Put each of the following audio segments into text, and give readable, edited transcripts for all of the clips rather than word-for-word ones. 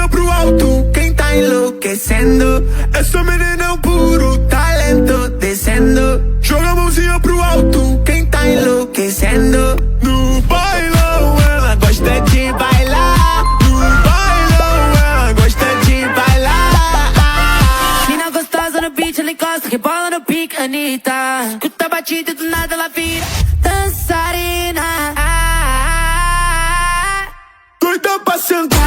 pro alto, quem tá enlouquecendo? Essa menina é um puro talento descendo. Joga a mãozinha pro alto, quem tá enlouquecendo? No bailão ela gosta de bailar. No bailão ela gosta de bailar. Mina gostosa no beat, ela encosta, rebola no pique, Anitta. Escuta a batida e do nada ela vira dançarina. Doida pra sentar.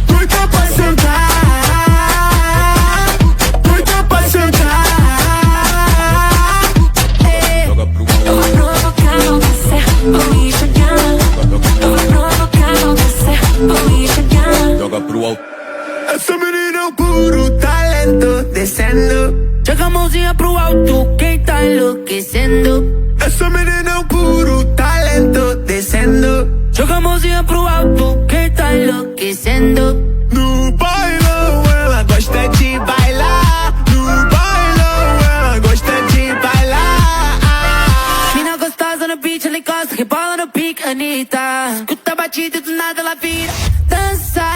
Doida pra sentar. Doida pra sentar. Eu vou provocar você, vou enxergar. Eu vou provocar você, vou enxergar. Joga pro alto. Essa menina é um puro talento descendo. Joga a mãozinha pro alto, quem tá enlouquecendo? Essa menina é um puro talento descendo. Joga a mãozinha pro alto, quem tá enlouquecendo? No bailão ela gosta de bailar. No bailão ela gosta de bailar. Mina gostosa no beat, ela encosta, rebola no pique, Anitta. Escuta a batida e do nada ela vira dança.